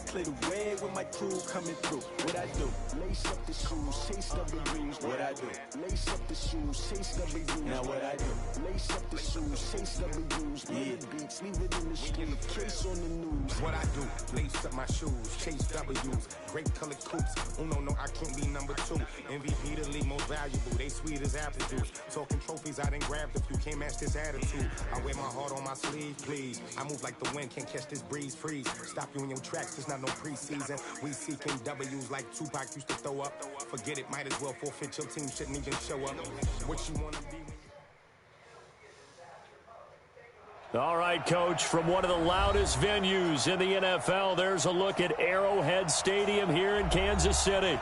clear the way with my crew coming through. What I do? Lace up the shoes, chase W's. What I do? Lace up the shoes, chase W's. Now what I do? Lace up the shoes, chase W's. Yeah, beats, leave it in the street, case on the news. What I do? Lace up my shoes, chase W's. Great colored coops. Oh no, I can't be number 2. MVP the league most valuable. They sweet as apple juice. Talking trophies, I done grabbed a few. Can't match this attitude. I wear my heart on my sleeve, please. I move like the wind, can't catch this breeze. Freeze. Stop you in your tracks. It's not no preseason. We seeking W's like Tupac used to throw up. Forget it, might as well forfeit. Your team shouldn't even show up. What you wanna be? All right, Coach, from one of the loudest venues in the NFL, there's a look at Arrowhead Stadium here in Kansas City.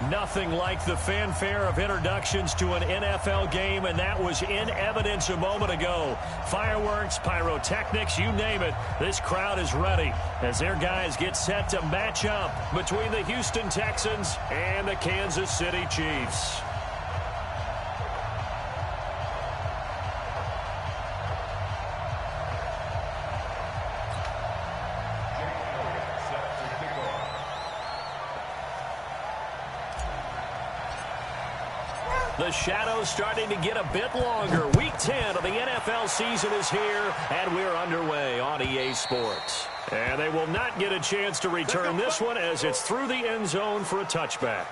Nothing like the fanfare of introductions to an NFL game, and that was in evidence a moment ago. Fireworks, pyrotechnics, you name it. This crowd is ready as their guys get set to match up between the Houston Texans and the Kansas City Chiefs. The shadow's starting to get a bit longer. Week 10 of the NFL season is here, and we're underway on EA Sports. And they will not get a chance to return this one as it's through the end zone for a touchback.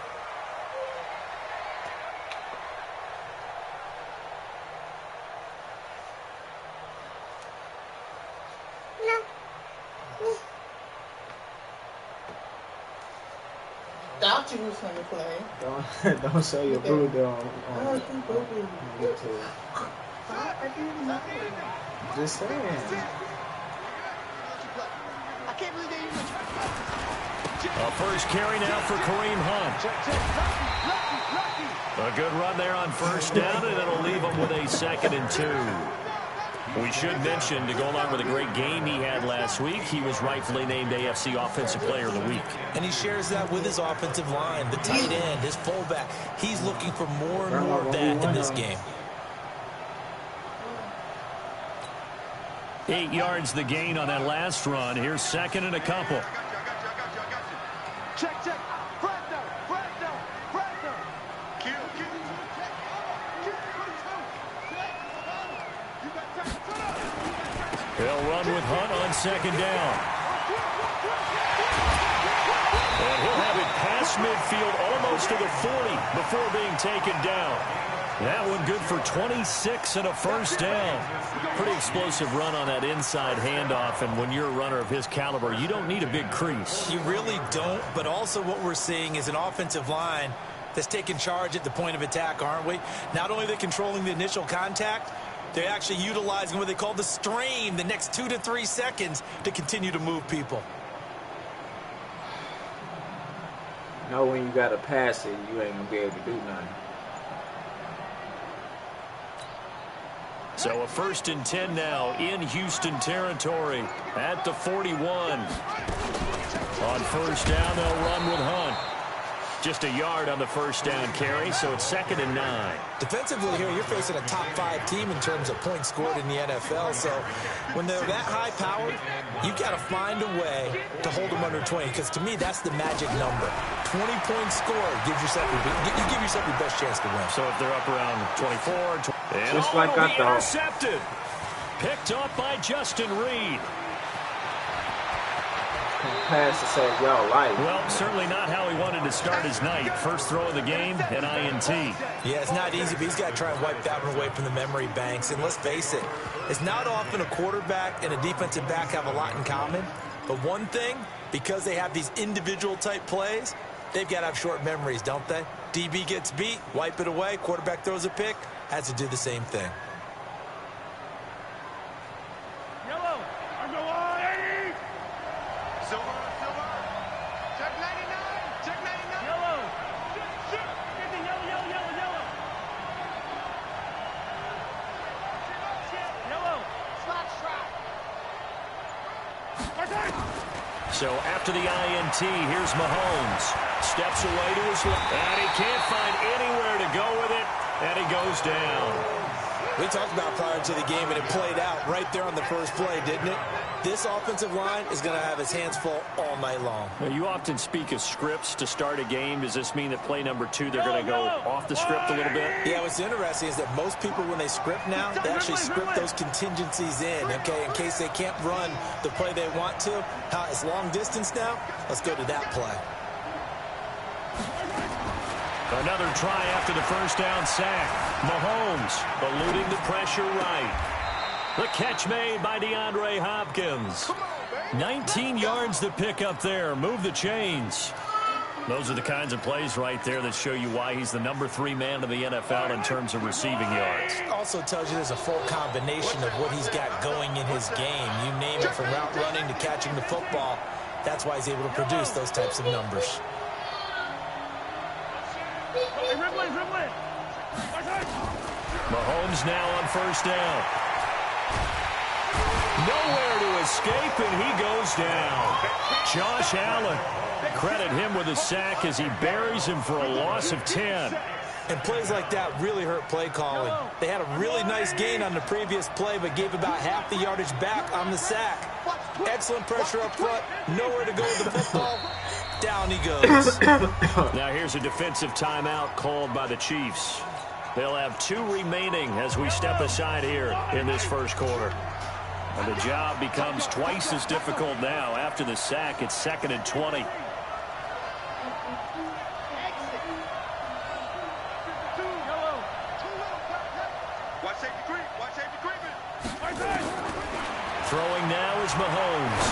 Thought you was gonna play. Don't show your boo on YouTube. I didn't know. Just saying. I can't believe they even. A first carry now for Kareem Hunt. A good run there on first down, and it'll leave him with a 2nd and 2. We should mention, to go along with a great game he had last week, he was rightfully named AFC Offensive Player of the Week. And he shares that with his offensive line, the tight end, his fullback. He's looking for more and more of that in this game. 8 yards the gain on that last run. Here's 2nd and a couple. Check. They'll run with Hunt on 2nd down. And he'll have it past midfield almost to the 40 before being taken down. That one good for 26 and a first down. Pretty explosive run on that inside handoff, and when you're a runner of his caliber, you don't need a big crease. You really don't, but also what we're seeing is an offensive line that's taking charge at the point of attack, aren't we? Not only are they controlling the initial contact, they're actually utilizing what they call the strain, the next 2 to 3 seconds, to continue to move people. You know when you got to pass it, you ain't going to be able to do nothing. So a 1st and 10 now in Houston territory at the 41. On first down, they'll run with Hunt. Just a yard on the first down carry, so it's 2nd and 9. Defensively here, you're facing a top 5 team in terms of points scored in the NFL. So when they're that high-powered, you've got to find a way to hold them under 20, because to me, that's the magic number. 20 points scored gives yourself you give yourself your best chance to win. So if they're up around 24, and just like I thought. Intercepted. Picked up by Justin Reed. Pass to save y'all life. Well, certainly not how he wanted to start his night. First throw of the game, an INT. Yeah, it's not easy, but he's got to try and wipe that one away from the memory banks. And let's face it, it's not often a quarterback and a defensive back have a lot in common. But one thing, because they have these individual type plays, they've got to have short memories, don't they? DB gets beat, wipe it away, quarterback throws a pick, has to do the same thing. Yellow, under 180. Silver. Check 99. Check 99. Yellow. Shoot. Get the yellow. Yellow. Slot strap. So after the INT, here's Mahomes. Steps away to his left, and he can't find anywhere to go with it, and he goes down. We talked about prior to the game, and it played out right there on the first play, didn't it? This offensive line is going to have his hands full all night long. Now, you often speak of scripts to start a game. Does this mean that play number 2, they're going to go off the script a little bit? Yeah, what's interesting is that most people, when they script now, they actually script those contingencies in, okay, in case they can't run the play they want to. It's long distance now. Let's go to that play. Another try after the first down sack. Mahomes eluding the pressure right. The catch made by DeAndre Hopkins. 19 yards to pick up there. Move the chains. Those are the kinds of plays right there that show you why he's the number 3 man in the NFL in terms of receiving yards. Also tells you there's a full combination of what he's got going in his game. You name it, from route running to catching the football. That's why he's able to produce those types of numbers. Mahomes now on first down. Nowhere to escape, and he goes down. Josh Allen. Credit him with a sack as he buries him for a loss of 10. And plays like that really hurt play calling. They had a really nice gain on the previous play, but gave about half the yardage back on the sack. Excellent pressure up front. Nowhere to go with the football. Down he goes. Now here's a defensive timeout called by the Chiefs. They'll have 2 remaining as we step aside here in this first quarter. And the job becomes twice as difficult now. After the sack, it's 2nd and 20. Throwing now is Mahomes.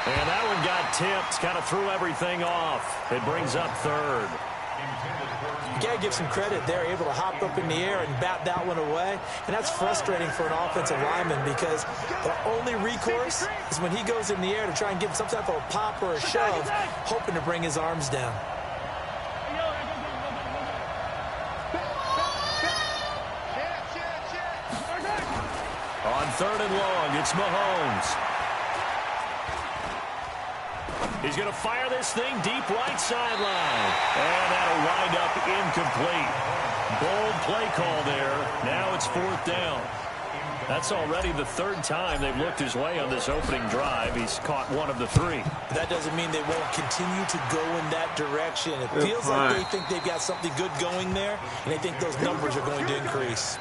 And that one got tipped. Kind of threw everything off. It brings up 3rd. You got to give some credit. They're able to hop up in the air and bat that one away. And that's frustrating for an offensive lineman because the only recourse is when he goes in the air to try and give some type of a pop or a shove, hoping to bring his arms down. On 3rd and long, it's Mahomes. He's going to fire this thing deep right sideline. And that'll wind up incomplete. Bold play call there. Now it's 4th down. That's already the 3rd time they've looked his way on this opening drive. He's caught 1 of the 3. That doesn't mean they won't continue to go in that direction. It feels like they think they've got something good going there, and they think those numbers are going to increase.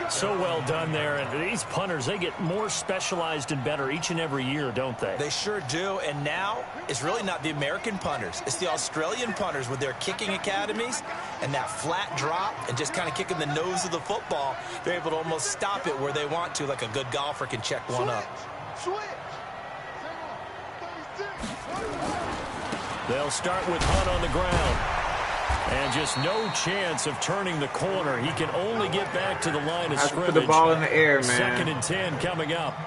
So well done there. And these punters, they get more specialized and better each and every year, don't they? They sure do. And now it's really not the American punters. It's the Australian punters with their kicking academies and that flat drop and just kind of kicking the nose of the football. They're able to almost stop it where they want to, like a good golfer can check one up. They'll start with Hunt on the ground. And just no chance of turning the corner. He can only get back to the line of scrimmage. Put the ball in the air, man. 2nd and 10 coming up.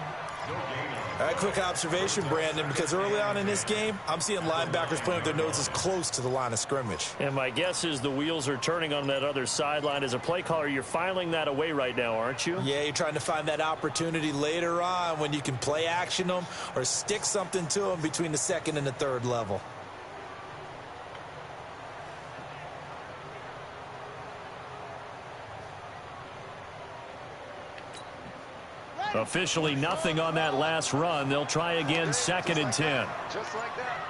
All right, quick observation, Brandon, because early on in this game, I'm seeing linebackers playing with their noses close to the line of scrimmage. And my guess is the wheels are turning on that other sideline. As a play caller, you're filing that away right now, aren't you? Yeah, you're trying to find that opportunity later on when you can play action them or stick something to them between the 2nd and the 3rd level. Officially nothing on that last run. They'll try again, 2nd and 10. Just like that.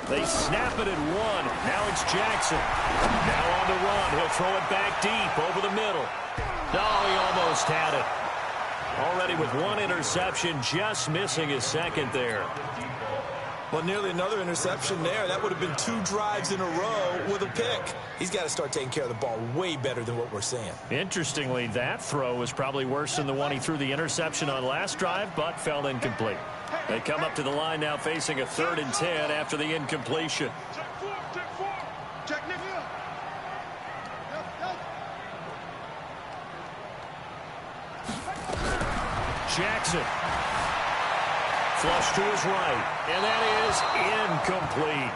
They snap it at 1. Now it's Jackson. Now on the run. He'll throw it back deep over the middle. Oh, he almost had it. Already with 1 interception, just missing his 2nd there. Well, nearly another interception there. That would have been 2 drives in a row with a pick. He's got to start taking care of the ball way better than what we're seeing. Interestingly, that throw was probably worse than the one he threw the interception on last drive, but fell incomplete. They come up to the line now facing a 3rd and 10 after the incompletion. Jackson. Flush to his right, and that is incomplete.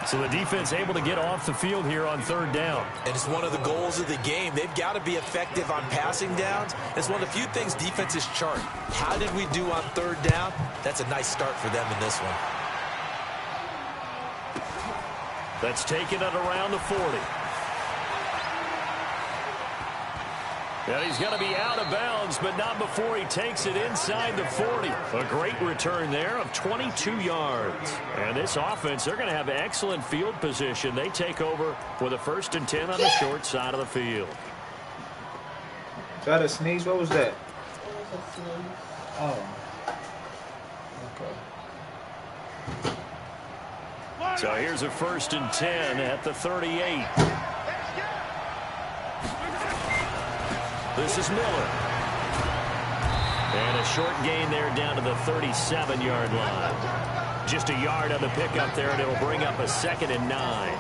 So the defense able to get off the field here on 3rd down. And it's one of the goals of the game. They've got to be effective on passing downs. It's one of the few things defenses chart. How did we do on 3rd down? That's a nice start for them in this one. That's taken at around the 40. And he's going to be out of bounds, but not before he takes it inside the 40. A great return there of 22 yards. And this offense, they're going to have excellent field position. They take over with a 1st and 10 on the short side of the field. Is that a sneeze? What was that? Oh. Okay. So here's a 1st and 10 at the 38. This is Miller. And a short gain there down to the 37-yard line. Just a yard on the pickup there, and it'll bring up a 2nd and 9.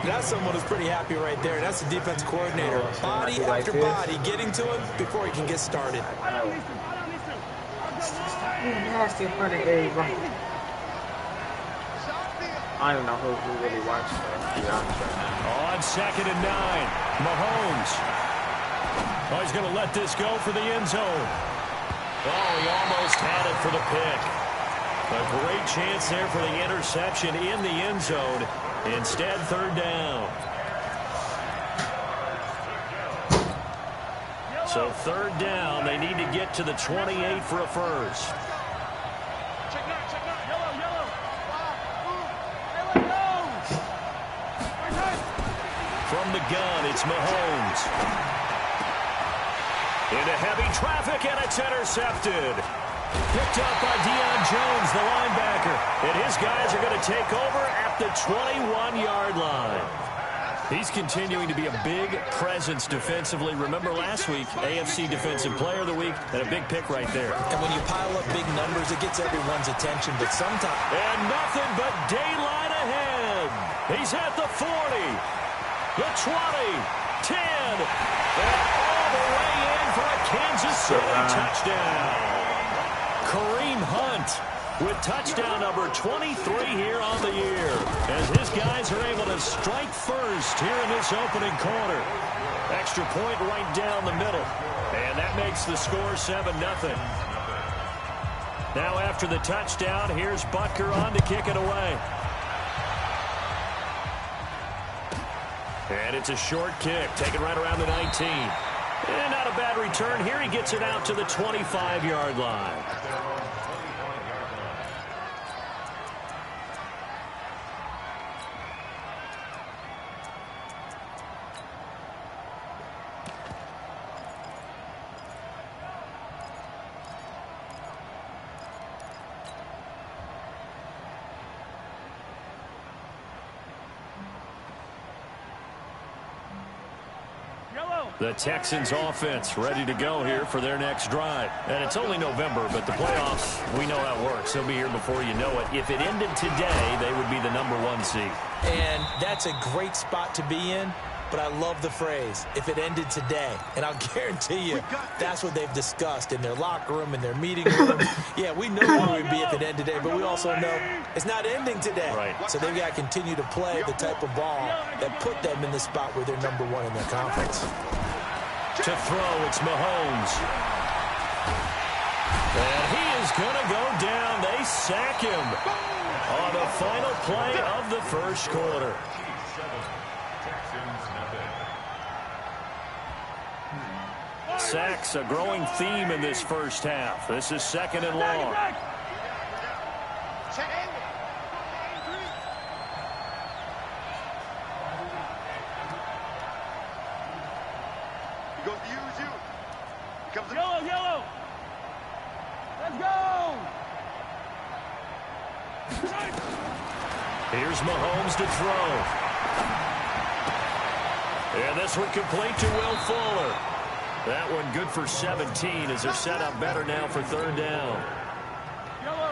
That's someone who's pretty happy right there. That's the defense coordinator. Body after body, getting to him before he can get started. Nasty in front of everybody. I don't know who really watched that, to be honest right now. On 2nd and 9, Mahomes. Oh, he's going to let this go for the end zone. Oh, he almost had it for the pick. A great chance there for the interception in the end zone. Instead, 3rd down. So 3rd down, they need to get to the 28 for a first. From the gun, it's Mahomes. Into heavy traffic, and it's intercepted. Picked up by Deion Jones, the linebacker. And his guys are going to take over at the 21-yard line. He's continuing to be a big presence defensively. Remember last week, AFC Defensive Player of the Week, and a big pick right there. And when you pile up big numbers, it gets everyone's attention, but sometimes... And nothing but daylight ahead. He's at the 40, the 20, 10, and all the way in for a Kansas City touchdown. Kareem Hunt with touchdown number 23 here on the year, as his guys are able to strike first here in this opening quarter. Extra point right down the middle, and that makes the score 7-0. Now after the touchdown, here's Butker on to kick it away. And it's a short kick, taken right around the 19. And not a bad return here. He gets it out to the 25-yard line. The Texans offense ready to go here for their next drive. And it's only November, but the playoffs, we know how it works. They'll be here before you know it. If it ended today, they would be the #1 seed. And that's a great spot to be in, but I love the phrase, if it ended today. And I'll guarantee you, that's what they've discussed in their locker room, in their meeting room. Yeah, we know where we'd be if it ended today, but we also know it's not ending today. Right. So they've got to continue to play the type of ball that put them in the spot where they're #1 in their conference. To throw, it's Mahomes. And he is going to go down. They sack him on the final play of the first quarter. Sacks, a growing theme in this first half. This is 2nd and long. He goes to use you. He comes yellow. Let's go. Here's Mahomes to throw. And this one complete to Will Fuller. That one good for 17 as they're set up better now for 3rd down.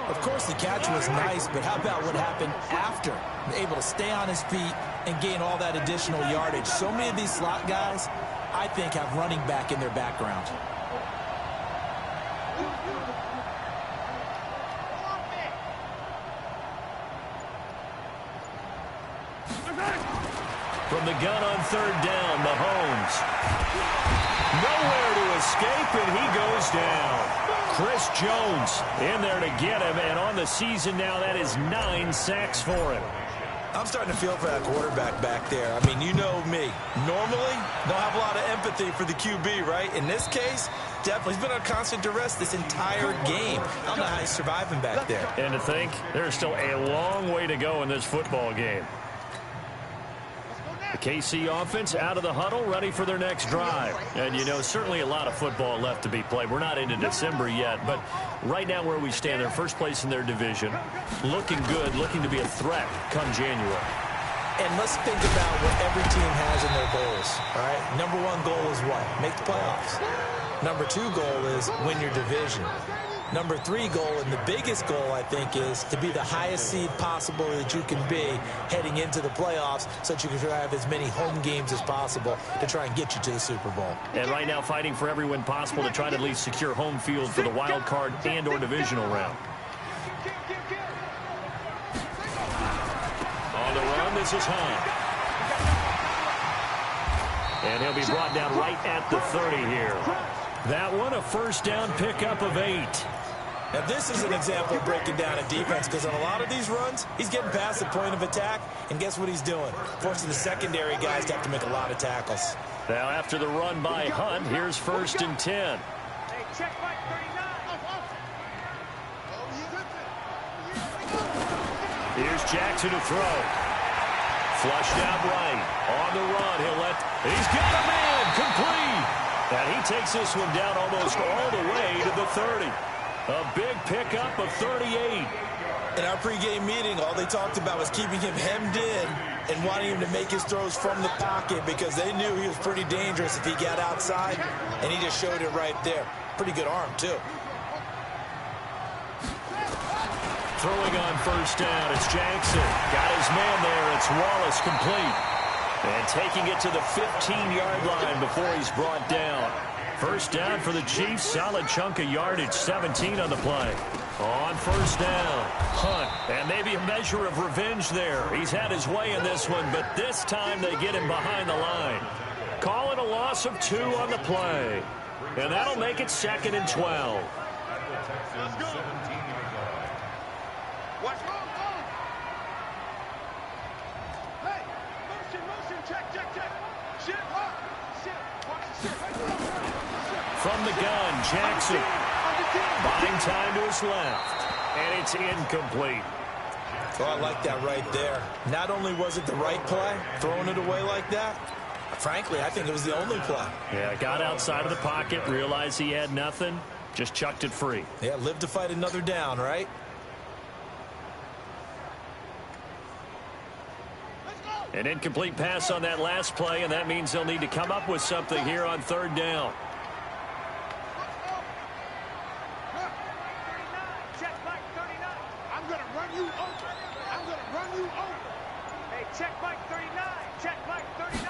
Of course, the catch was nice, but how about what happened after? Able to stay on his feet and gain all that additional yardage. So many of these slot guys, I think, have running back in their background. From the gun on 3rd down, Mahomes. Nowhere to escape, and he goes down. Chris Jones in there to get him, and on the season now, that is 9 sacks for him. I'm starting to feel for that quarterback back there. I mean, you know me. Normally, don't have a lot of empathy for the QB, right? In this case, definitely. He's been on constant duress this entire game. I don't know how he's surviving back there. And to think, there's still a long way to go in this football game. The KC offense out of the huddle, ready for their next drive. And, you know, certainly a lot of football left to be played. We're not into December yet, but right now where we stand, they're first place in their division. Looking good, looking to be a threat come January. And let's think about what every team has in their goals, all right? Number one goal is what? Make the playoffs. Number two goal is win your division. Number three goal, and the biggest goal, I think, is to be the highest seed possible that you can be heading into the playoffs so that you can have as many home games as possible to try and get you to the Super Bowl. And right now fighting for every win possible to try to at least secure home field for the wild card and or divisional round. On the run, this is Hunt. And he'll be brought down right at the 30 here. That one, a first down pickup of 8. Now, this is an example of breaking down a defense because on a lot of these runs, he's getting past the point of attack, and guess what he's doing? Forcing the secondary guys to have to make a lot of tackles. Now, after the run by Hunt, here's 1st and 10. Hey, check Mike 39. Here's Jackson to throw. Flushed out right. On the run, he's got a man, complete. And he takes this one down almost all the way to the 30. A big pickup of 38. In our pregame meeting, all they talked about was keeping him hemmed in and wanting him to make his throws from the pocket because they knew he was pretty dangerous if he got outside, and he just showed it right there. Pretty good arm, too. Throwing on first down, it's Jackson. Got his man there, it's Wallace complete. And taking it to the 15-yard line before he's brought down. First down for the Chiefs, solid chunk of yardage, 17 on the play. On first down, Hunt, and maybe a measure of revenge there. He's had his way in this one, but this time they get him behind the line. Call it a loss of 2 on the play. And that'll make it 2nd and 12. Let's go. Watch. Hey, motion, check. Shit, watch the shit. From the gun, Jackson buying time to his left, and it's incomplete. Oh, I like that right there. Not only was it the right play, throwing it away like that, frankly, I think it was the only play. Yeah, got outside of the pocket, realized he had nothing, just chucked it free. Yeah, live to fight another down, right? An incomplete pass on that last play, and that means they'll need to come up with something here on 3rd down. Check Mike 39. I'm going to run you over. Hey, check Mike 39. Check Mike 39.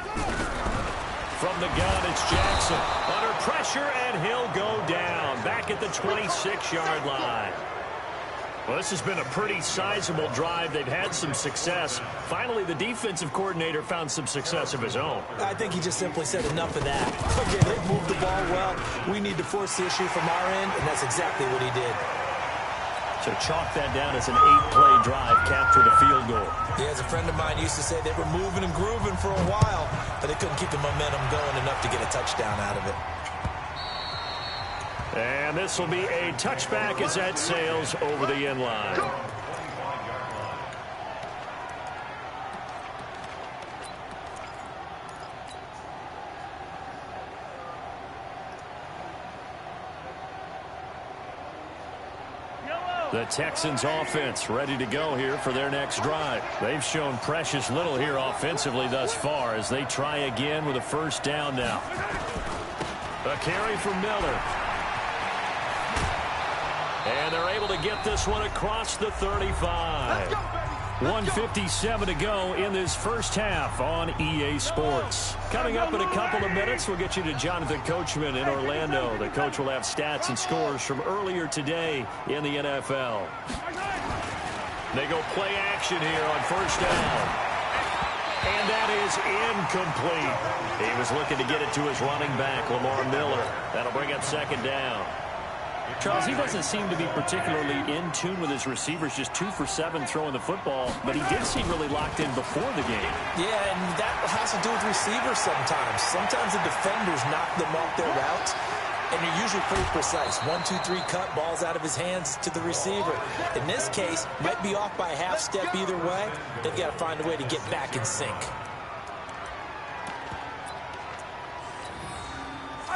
From the gun, it's Jackson. Under pressure, and he'll go down. Back at the 26-yard line. Well, this has been a pretty sizable drive. They've had some success. Finally, the defensive coordinator found some success of his own. I think he just simply said enough of that. Okay, they've moved the ball well. We need to force the issue from our end, and that's exactly what he did. So chalk that down as an 8-play drive, captured a field goal. Yeah, as a friend of mine used to say, they were moving and grooving for a while, but they couldn't keep the momentum going enough to get a touchdown out of it. And this will be a touchback as that sails over the end line. The Texans offense ready to go here for their next drive. They've shown precious little here offensively thus far as they try again with a first down now. A carry from Miller. And they're able to get this one across the 35. 1:57 to go in this first half on EA Sports. Coming up in a couple of minutes, we'll get you to Jonathan Coachman in Orlando. The coach will have stats and scores from earlier today in the NFL. They go play action here on first down. And that is incomplete. He was looking to get it to his running back, Lamar Miller. That'll bring up second down. Charles, he doesn't seem to be particularly in tune with his receivers, just 2 for 7 throwing the football, but he did seem really locked in before the game. Yeah, and that has to do with receivers sometimes. Sometimes the defenders knock them off their routes, and they're usually pretty precise. 1, 2, 3 cut, balls out of his hands to the receiver. In this case, might be off by a half step either way. They've got to find a way to get back in sync.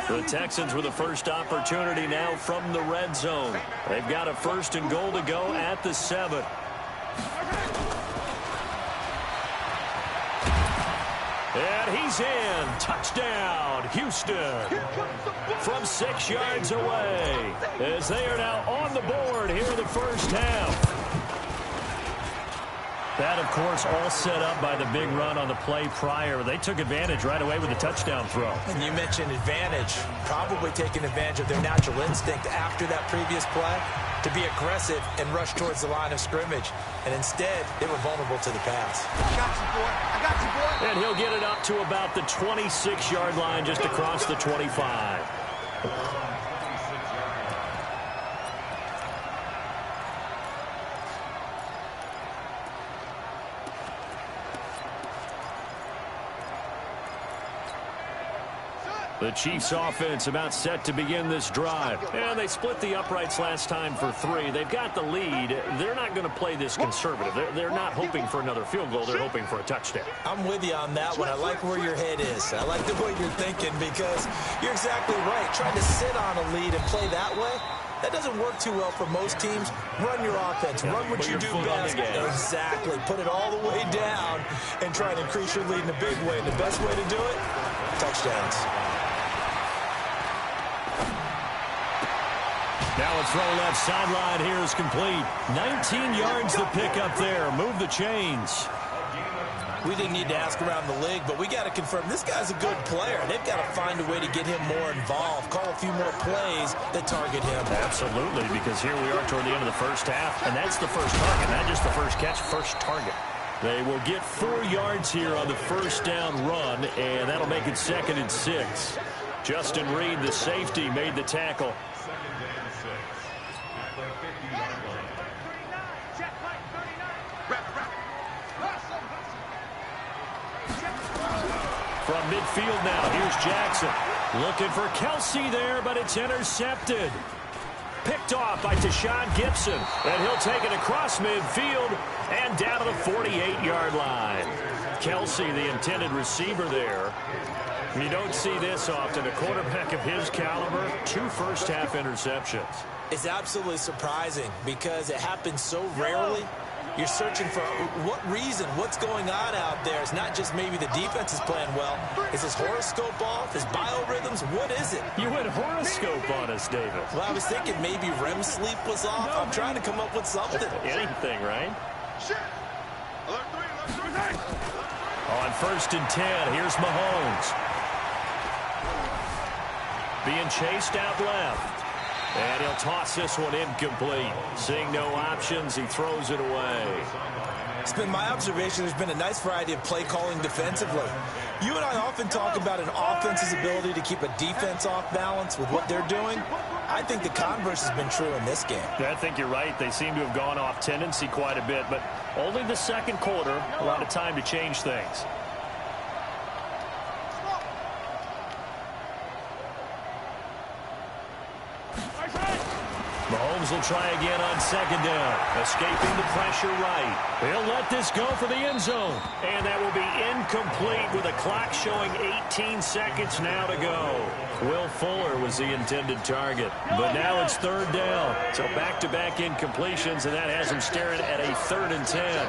The Texans with the first opportunity now from the red zone. They've got a 1st and goal to go at the 7. And he's in. Touchdown, Houston. From 6 yards away. As they are now on the board here in the first half. That, of course, all set up by the big run on the play prior. They took advantage right away with the touchdown throw. And you mentioned advantage. Probably taking advantage of their natural instinct after that previous play to be aggressive and rush towards the line of scrimmage. And instead, they were vulnerable to the pass. I got you, boy. I got you, boy. And he'll get it up to about the 26-yard line, just across the 25. The Chiefs offense about set to begin this drive. And they split the uprights last time for 3. They've got the lead. They're not going to play this conservative. They're not hoping for another field goal. They're hoping for a touchdown. I'm with you on that one. I like where your head is. I like the way you're thinking because you're exactly right. Trying to sit on a lead and play that way, that doesn't work too well for most teams. Run your offense. Run what you do best. Exactly. Put it all the way down and try and increase your lead in a big way. And the best way to do it, touchdowns. Now a throw left sideline here is complete. 19 yards the pickup there. Move the chains. We didn't need to ask around the league, but we got to confirm this guy's a good player. They've got to find a way to get him more involved, call a few more plays that target him. Absolutely, because here we are toward the end of the first half, and that's the first target, not just the first catch, first target. They will get 4 yards here on the first down run, and that'll make it 2nd and 6. Justin Reed, the safety, made the tackle. From midfield now, here's Jackson. Looking for Kelsey there, but it's intercepted. Picked off by Tashawn Gibson. And he'll take it across midfield and down to the 48-yard line. Kelsey, the intended receiver there. You don't see this often. A quarterback of his caliber, 2 first-half interceptions. It's absolutely surprising because it happens so rarely. You're searching for what reason, what's going on out there. It's not just maybe the defense is playing well. Is his horoscope off? His biorhythms? What is it? You went horoscope on us, David. Well, I was thinking maybe REM sleep was off. I'm trying to come up with something. Anything, right? Alert 3. On 1st and 10, here's Mahomes. Being chased out left. And he'll toss this one incomplete. Seeing no options, he throws it away. It's been my observation there's been a nice variety of play calling defensively. You and I often talk about an offense's ability to keep a defense off balance with what they're doing. I think the converse has been true in this game. I think you're right. They seem to have gone off tendency quite a bit, but only the second quarter, a lot of time to change things. Mahomes will try again on 2nd down. Escaping the pressure right. He'll let this go for the end zone. And that will be incomplete with a clock showing 18 seconds now to go. Will Fuller was the intended target. But now it's 3rd down. So back-to-back incompletions, and that has him staring at a 3rd and 10.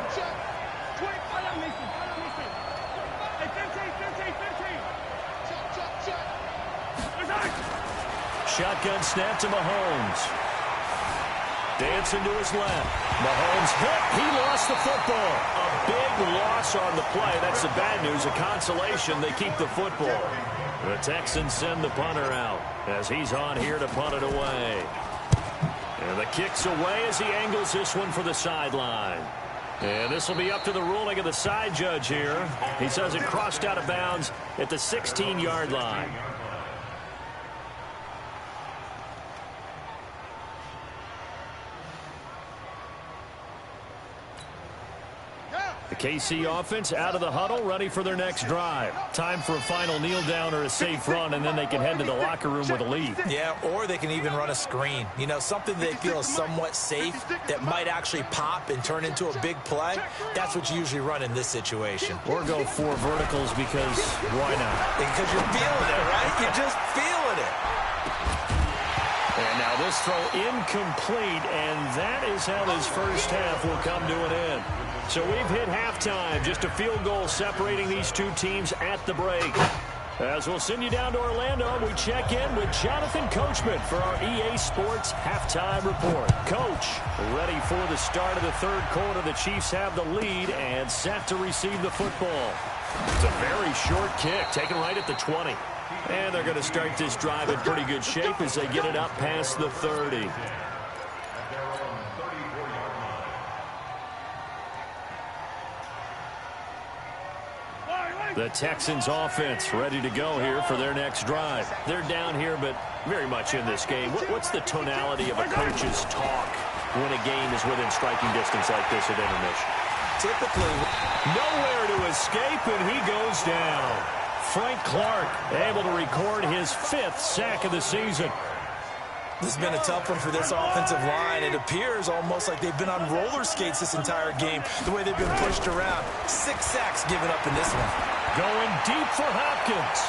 Shotgun snap to Mahomes. Dancing to his left. Mahomes hit. He lost the football. A big loss on the play. That's the bad news. A consolation. They keep the football. The Texans send the punter out as he's on here to punt it away. And the kick's away as he angles this one for the sideline. And this will be up to the ruling of the side judge here. He says it crossed out of bounds at the 16-yard line. KC offense out of the huddle, ready for their next drive. Time for a final kneel down or a safe run, and then they can head to the locker room with a lead. Yeah, or they can even run a screen. You know, something they feel is somewhat safe that might actually pop and turn into a big play. That's what you usually run in this situation. Or go 4 verticals because why not? Because you're feeling it, right? You're just feeling it. And now this throw incomplete, and that is how this first half will come to an end. So we've hit halftime, just a field goal separating these two teams at the break. As we'll send you down to Orlando, we check in with Jonathan Coachman for our EA Sports Halftime Report. Coach, ready for the start of the third quarter. The Chiefs have the lead and set to receive the football. It's a very short kick, taken right at the 20. And they're going to start this drive in pretty good shape as they get it up past the 30. The Texans offense ready to go here for their next drive. They're down here, but very much in this game. What's the tonality of a coach's talk when a game is within striking distance like this at intermission? Typically, nowhere to escape, and he goes down. Frank Clark able to record his 5th sack of the season. This has been a tough one for this offensive line. It appears almost like they've been on roller skates this entire game, the way they've been pushed around. 6 sacks given up in this one. Going deep for Hopkins.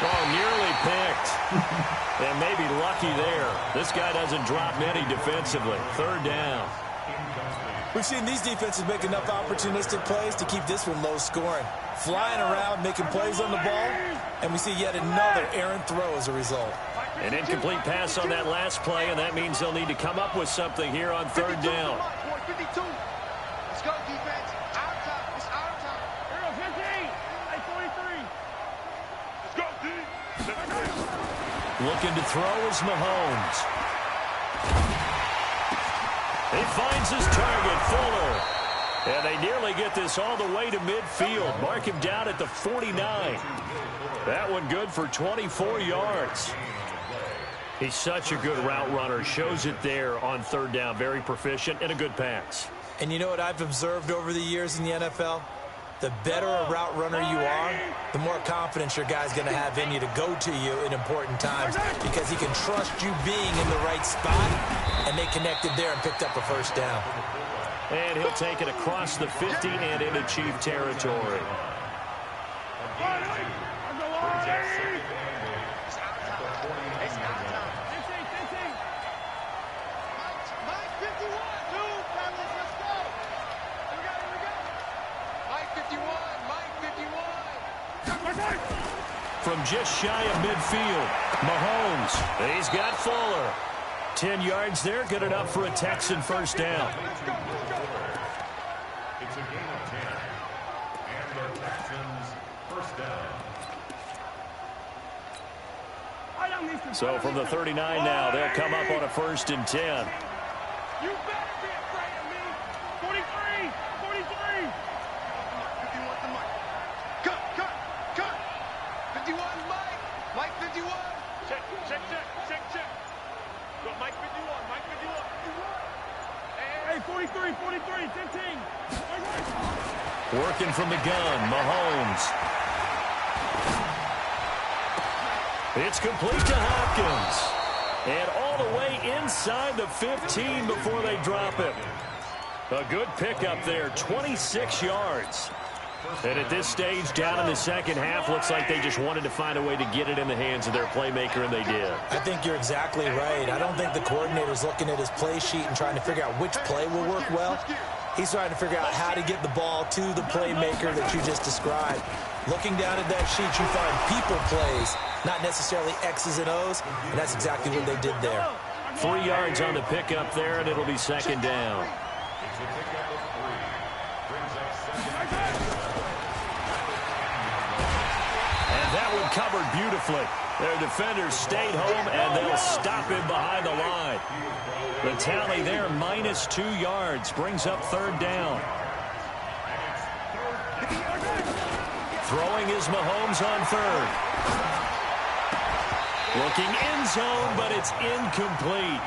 Oh, nearly picked. And maybe lucky there. This guy doesn't drop many defensively. 3rd down. We've seen these defenses make enough opportunistic plays to keep this one low scoring. Flying around, making plays on the ball, and we see yet another errant throw as a result. An incomplete pass on that last play, and that means they'll need to come up with something here on 3rd down. 52. Let's go, defense. Our time. It's our time. Here goes 15. Hey, 43. Let's go, D. Looking to throw is Mahomes. He finds his target, Fuller. And they nearly get this all the way to midfield. Mark him down at the 49. That one good for 24 yards. He's such a good route runner. Shows it there on 3rd down. Very proficient and a good pass. And you know what I've observed over the years in the NFL? The better a route runner you are, the more confidence your guy's going to have in you to go to you in important times because he can trust you being in the right spot, and they connected there and picked up a 1st down. And he'll take it across the 15 and into Chief territory. From just shy of midfield, Mahomes, he's got Fuller. 10 yards there, good enough for a Texan 1st down. It's a gain of 10, and the Texans 1st down. So from the 39 now, they'll come up on a 1st and 10. You better be afraid of me. 43, 43. 51 to Mike. Cut. 51, Mike 51. Check. Go, Mike 51, Mike 51. Hey, 43, 15. Working from the gun, Mahomes. It's complete to Hopkins. And all the way inside the 15 before they drop it. A good pickup there, 26 yards. And at this stage, down in the 2nd half, looks like they just wanted to find a way to get it in the hands of their playmaker, and they did. I think you're exactly right. I don't think the coordinator's looking at his play sheet and trying to figure out which play will work well. He's trying to figure out how to get the ball to the playmaker that you just described. Looking down at that sheet, you find people plays, not necessarily X's and O's, and that's exactly what they did there. 3 yards on the pickup there, and it'll be 2nd down. And that one covered beautifully. Their defenders stayed home, and they'll stop him behind the line. The tally there, -2 yards, brings up 3rd down. Throwing is Mahomes on 3rd. Looking end zone, but it's incomplete.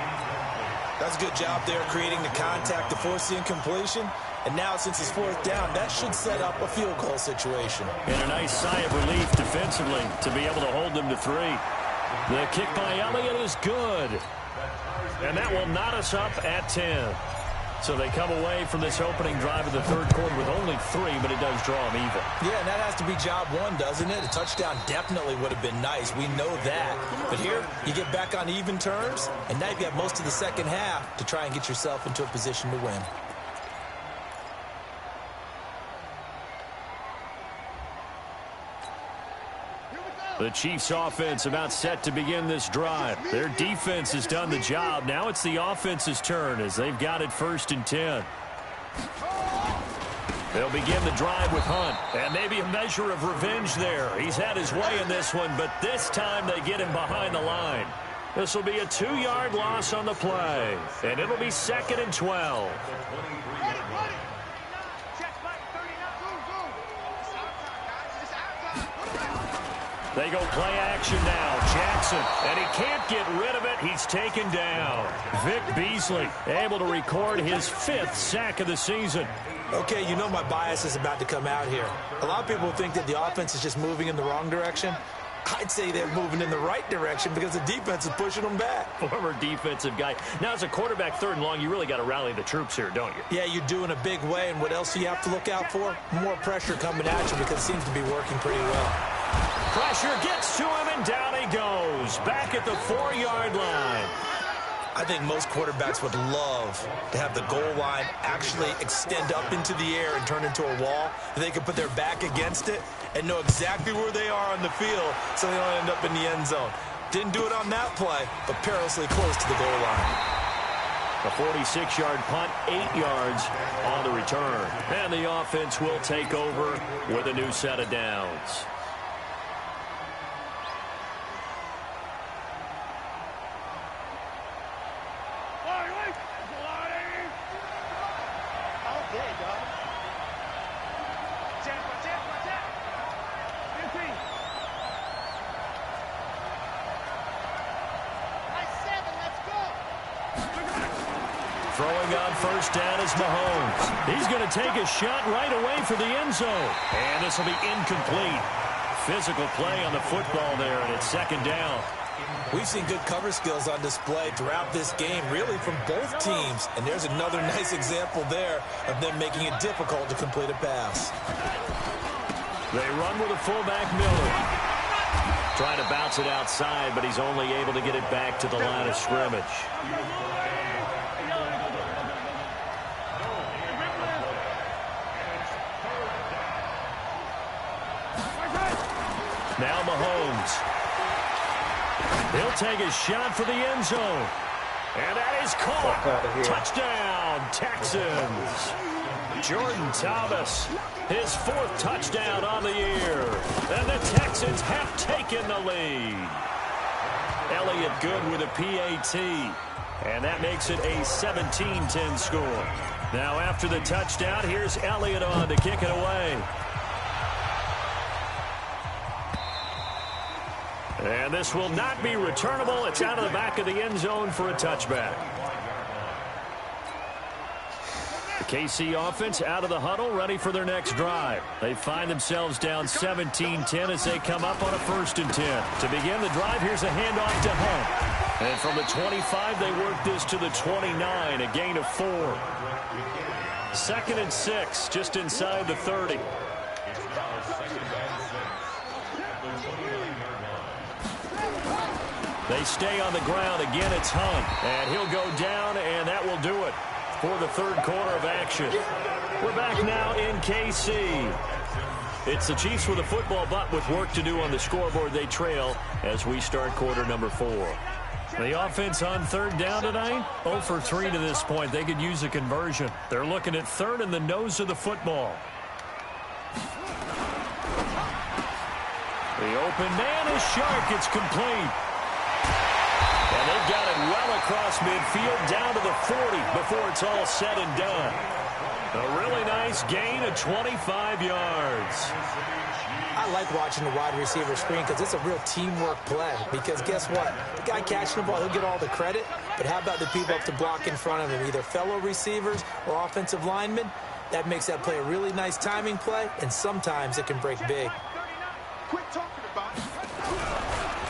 That's a good job there creating the contact to force the incompletion. And now, since it's fourth down, that should set up a field goal situation. And a nice sigh of relief defensively to be able to hold them to 3. The kick by Elliott is good. And that will knot us up at 10. So they come away from this opening drive of the third quarter with only 3, but it does draw them even. Yeah, and that has to be job 1, doesn't it? A touchdown definitely would have been nice. We know that. But here, you get back on even terms, and now you've got most of the second half to try and get yourself into a position to win. The Chiefs offense about set to begin this drive. Their defense has done the job. Now it's the offense's turn as they've got it 1st and 10. They'll begin the drive with Hunt. And maybe a measure of revenge there. He's had his way in this one, but this time they get him behind the line. This will be a 2-yard loss on the play. And it'll be 2nd and 12. They go play action now. Jackson, and he can't get rid of it. He's taken down. Vic Beasley able to record his 5th sack of the season. Okay, you know my bias is about to come out here. A lot of people think that the offense is just moving in the wrong direction. I'd say they're moving in the right direction because the defense is pushing them back. Former defensive guy. Now, as a quarterback 3rd and long, you really got to rally the troops here, don't you? Yeah, you do in a big way. And what else do you have to look out for? More pressure coming at you because it seems to be working pretty well. Pressure gets to him, and down he goes. Back at the 4-yard line. I think most quarterbacks would love to have the goal line actually extend up into the air and turn into a wall. They could put their back against it and know exactly where they are on the field so they don't end up in the end zone. Didn't do it on that play, but perilously close to the goal line. A 46-yard punt, 8 yards on the return. And the offense will take over with a new set of downs. Throwing on 1st down is Mahomes. He's going to take a shot right away for the end zone. And this will be incomplete. Physical play on the football there, and it's 2nd down. We've seen good cover skills on display throughout this game, really from both teams. And there's another nice example there of them making it difficult to complete a pass. They run with a fullback, Miller. Trying to bounce it outside, but he's only able to get it back to the line of scrimmage. Now Mahomes. He'll take a shot for the end zone. And that is caught. Touchdown, Texans. Jordan Thomas, his 4th touchdown on the year. And the Texans have taken the lead. Elliott good with a PAT. And that makes it a 17-10 score. Now after the touchdown, here's Elliott on to kick it away. And this will not be returnable. It's out of the back of the end zone for a touchback. The KC offense out of the huddle, ready for their next drive. They find themselves down 17-10 as they come up on a 1st and 10. To begin the drive, here's a handoff to Hunt. And from the 25, they work this to the 29, a gain of 4. 2nd and 6, just inside the 30. They stay on the ground. Again, it's Hunt. And he'll go down, and that will do it for the 3rd quarter of action. We're back now in KC. It's the Chiefs with a football, but with work to do on the scoreboard. They trail as we start quarter number 4. The offense on 3rd down tonight, 0 for 3 to this point. They could use a conversion. They're looking at 3rd and the nose of the football. The open man is Shark. It's complete. And they've got it well across midfield down to the 40 before it's all said and done. A really nice gain of 25 yards. I like watching the wide receiver screen because it's a real teamwork play. Because guess what? The guy catching the ball, he'll get all the credit. But how about the people up to block in front of him, either fellow receivers or offensive linemen? That makes that play a really nice timing play, and sometimes it can break big.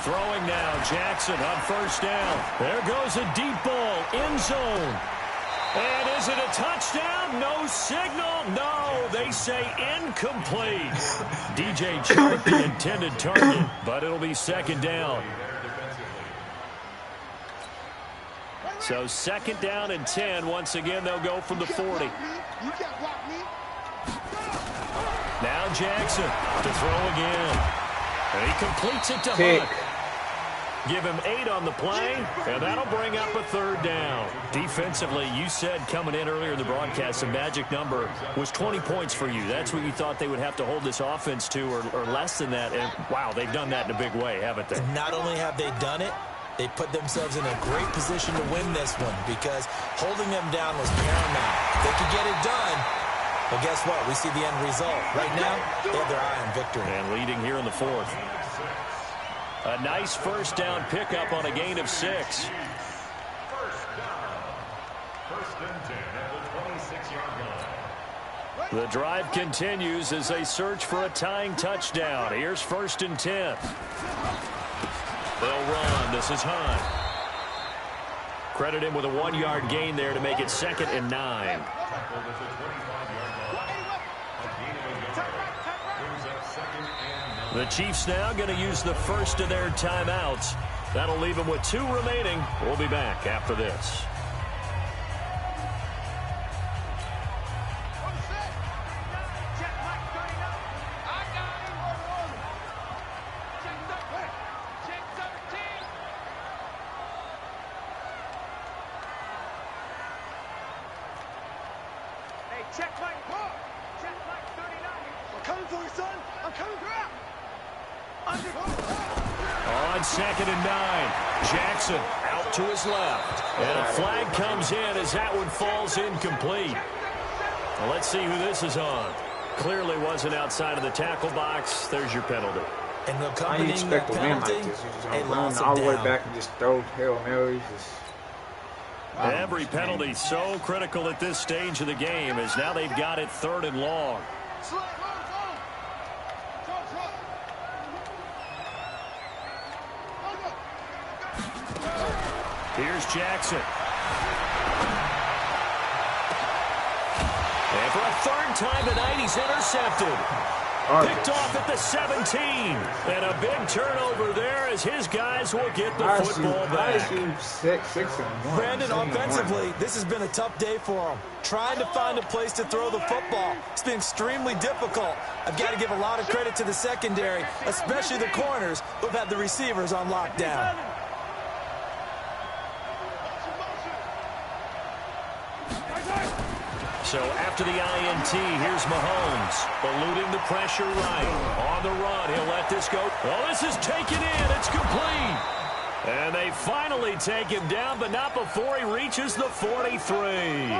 Throwing now, Jackson on first down. There goes a deep ball, end zone. And is it a touchdown? No signal. No, they say incomplete. DJ Chark, the intended target, but it'll be second down. So second down and 10. Once again, they'll go from the 40. Now Jackson to throw again. And he completes it to Hunt. Give him 8 on the play, and that'll bring up a third down. Defensively, you said coming in earlier in the broadcast, the magic number was 20 points for you. That's what you thought they would have to hold this offense to, or less than that. And, wow, they've done that in a big way, haven't they? And not only have they done it, they put themselves in a great position to win this one because holding them down was paramount. They could get it done, but guess what? We see the end result. Right now, they have their eye on victory. And leading here in the 4th. A nice first down pickup on a gain of 6. First and 10 at the 26-yard line. The drive continues as they search for a tying touchdown. Here's first and 10. They'll run. This is Hunt. Credit him with a 1-yard gain there to make it second and 9. The Chiefs now going to use the first of their timeouts. That'll leave them with 2 remaining. We'll be back after this. Check my ball. Check my 39. I'm coming for you, son. I'm coming for you. On second and 9, Jackson out to his left. And a flag comes in as that one falls incomplete. Well, let's see who this is on. Clearly wasn't outside of the tackle box. There's your penalty. And the How do you expect to win like this? You just gonna run all the way back and just throw Hail Marys. Every penalty so critical at this stage of the game as now they've got it 3rd and long. Here's Jackson. And for a 3rd time tonight, he's intercepted. Picked off at the 17. And a big turnover there as his guys will get the football back. 6-1. Brandon, offensively, this has been a tough day for them. Trying to find a place to throw the football. It's been extremely difficult. I've got to give a lot of credit to the secondary, especially the corners who've had the receivers on lockdown. So after the INT, here's Mahomes, eluding the pressure right. On the run, he'll let this go. Well, this is taken in. It's complete. And they finally take him down, but not before he reaches the 43.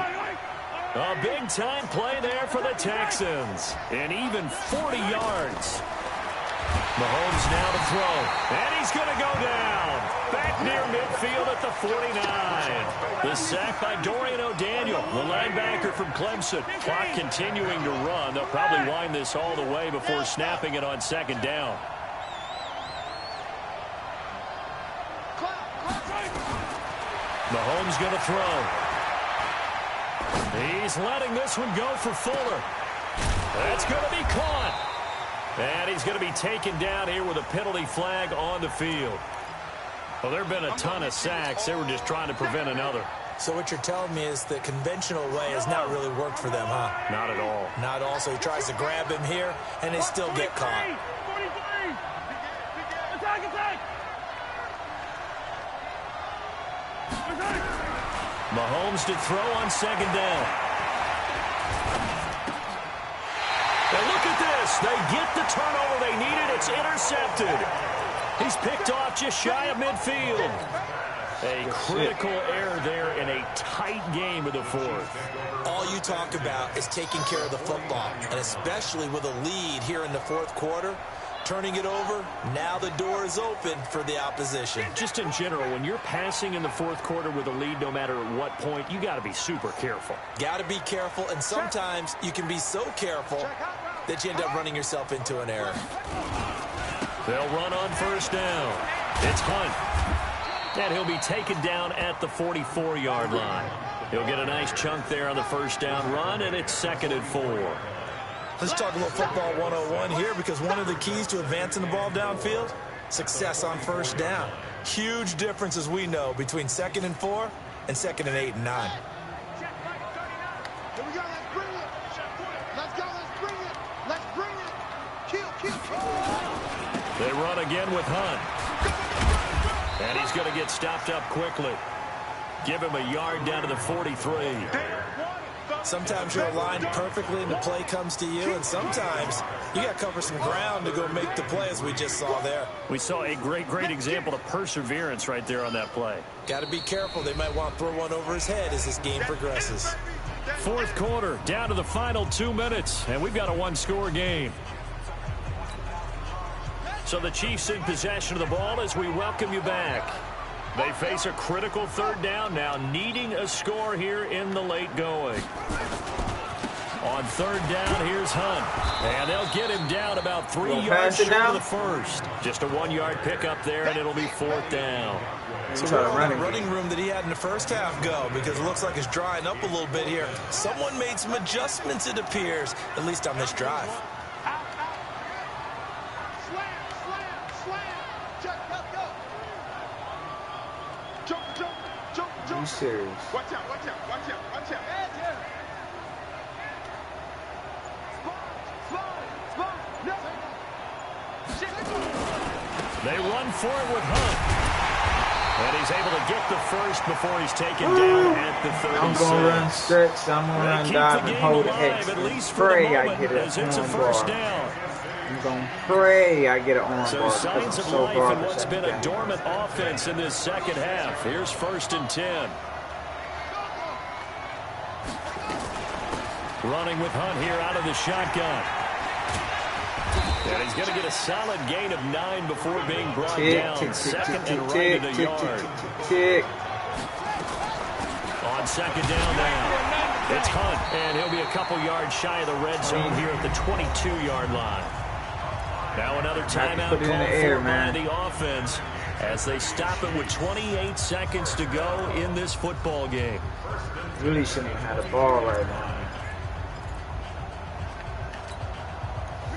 A big-time play there for the Texans. And even 40 yards. Mahomes now to throw. And he's going to go down. Back near midfield at the 49. The sack by Dorian O'Daniel, the linebacker from Clemson. Clock continuing to run. They'll probably wind this all the way before snapping it on second down. Mahomes going to throw. He's letting this one go for Fuller. That's going to be caught. And he's going to be taken down here with a penalty flag on the field. Well, there have been a ton of sacks. They were just trying to prevent another. So what you're telling me is the conventional way has not really worked for them, huh? Not at all. Not at all. So he tries to grab him here, and they still get caught. Mahomes to throw on second down. And look at this. They get the turnover they needed. It's intercepted. He's picked off just shy of midfield. A critical error there in a tight game of the fourth. All you talk about is taking care of the football, and especially with a lead here in the fourth quarter, turning it over, now the door is open for the opposition. Just in general, when you're passing in the fourth quarter with a lead, no matter at what point, you got to be super careful. Got to be careful, and sometimes you can be so careful that you end up running yourself into an error. They'll run on first down. It's Hunt. And he'll be taken down at the 44-yard line. He'll get a nice chunk there on the first down run, and it's 2nd and 4. Let's talk a little football 101 here, because one of the keys to advancing the ball downfield, success on first down. Huge difference, as we know, between 2nd and 4 and 2nd and 8 and 9. Here we go. Let's bring it. Let's go. Let's bring it. Let's bring it. Kill. They run again with Hunt. And he's going to get stopped up quickly. Give him a yard down to the 43. Sometimes you're aligned perfectly and the play comes to you, and sometimes you got to cover some ground to go make the play, as we just saw there. We saw a great example of perseverance right there on that play. Got to be careful. They might want to throw one over his head as this game progresses. Fourth quarter, down to the final 2 minutes, and we've got a one-score game. So the Chiefs in possession of the ball as we welcome you back. They face a critical third down now, needing a score here in the late going. On third down, here's Hunt. And they'll get him down about 3 yards short of the first. Just a 1-yard pickup there, and it'll be 4th down. So where will that running room that he had in the first half go? Because it looks like it's drying up a little bit here. Someone made some adjustments, it appears, at least on this drive. Are you serious? Watch out. They run for it with Hunt. And he's able to get the first before he's taken down at the 36. I'm going to run stretch. I'm going to run dive and hold X. Pray I get it on first bar. down. I'm going to pray I get it on So bar. signs of So life garbage in what's been at a dormant offense in this second half. Here's 1st and 10. Running with Hunt here out of the shotgun. And he's going to get a solid gain of 9 before being brought down. 2nd and right at a yard. On 2nd down now, it's Hunt, and he'll be a couple yards shy of the red zone here at the 22-yard line. Now another timeout called for by the offense as they stop it with 28 seconds to go in this football game. Really shouldn't have had a ball right now.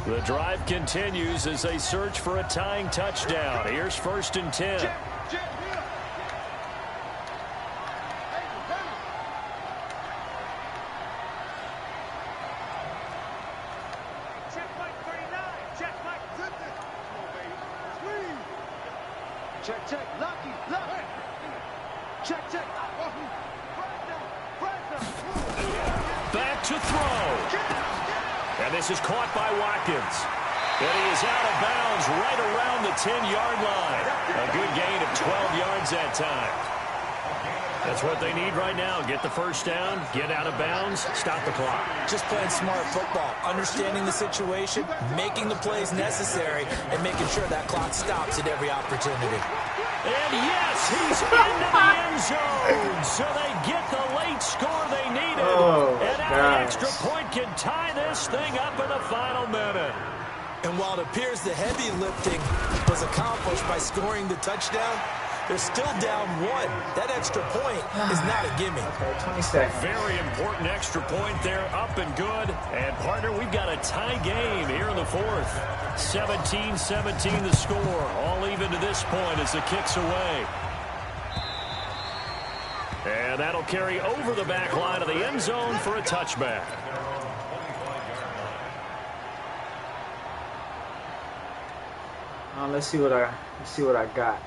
The drive continues as they search for a tying touchdown. Here's 1st and 10. Check, Lucky. Check. Back to throw. And this is caught by Watkins. And he is out of bounds right around the 10-yard line. A good gain of 12 yards that time. That's what they need right now. Get the first down, get out of bounds, stop the clock. Just playing smart football, understanding the situation, making the plays necessary, and making sure that clock stops at every opportunity. And yes, he's into the end zone. So they get the late score they needed. And now an extra point can tie this thing up in the final minute. And while it appears the heavy lifting was accomplished by scoring the touchdown, they're still down 1. That extra point is not a gimme. 20 seconds. Very important extra point there, up and good. And, partner, we've got a tie game here in the fourth. 17-17 the score. All even to this point as the kick's away. And that'll carry over the back line of the end zone for a touchback. Let's see what I got.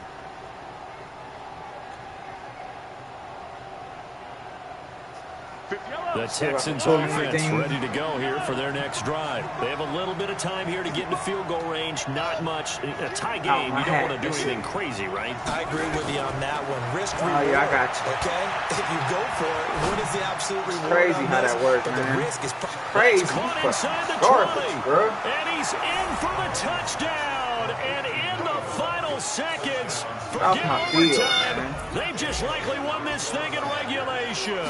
The Texans offense ready to go here for their next drive. They have a little bit of time here to get into field goal range. Not much. A tie game, you don't want to do anything crazy, right? I agree with you on that one. Risk reward. Oh, yeah, I got you. Okay? If you go for it, what is the absolute reward? Crazy how that works, but man. the risk is Crazy. Caught inside the Garbage, 20. bro. And he's in for the touchdown. And in the final seconds, Off forget my field, overtime. man. They've just likely won this thing in regulation.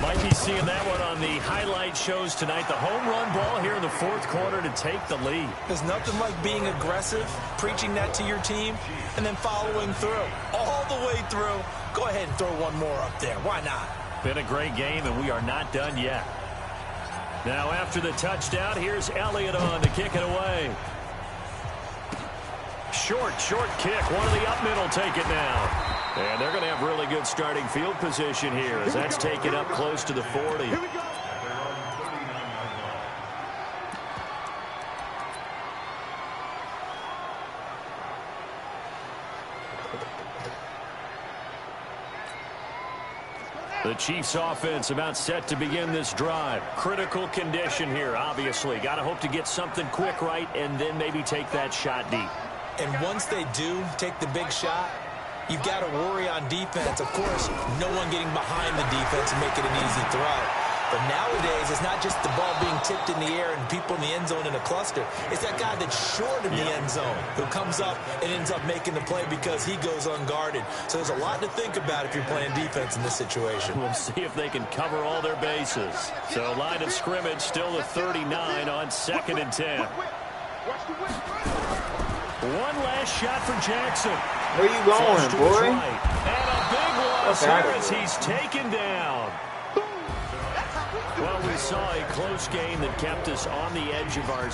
Might be seeing that one on the highlight shows tonight. The home run ball here in the fourth quarter to take the lead. There's nothing like being aggressive, preaching that to your team, and then following through. All the way through. Go ahead and throw one more up there. Why not? Been a great game, and we are not done yet. Now, after the touchdown, here's Elliott on to kick it away. Short kick. One of the up middle take it now. And they're going to have really good starting field position here as that's taken up close to the 40. The Chiefs offense about set to begin this drive. Critical condition here, obviously. Got to hope to get something quick right and then maybe take that shot deep. And once they do take the big shot, you've got to worry on defense. Of course, no one getting behind the defense and make it an easy throw. But nowadays, it's not just the ball being tipped in the air and people in the end zone in a cluster. It's that guy that's short of the end zone who comes up and ends up making the play because he goes unguarded. So there's a lot to think about if you're playing defense in this situation. We'll see if they can cover all their bases. So line of scrimmage still the 39 on 2nd and 10. One last shot for Jackson. Where you going, boy? Right. And a big loss here as he's taken down. Well, we saw a close game that kept us on the edge of our...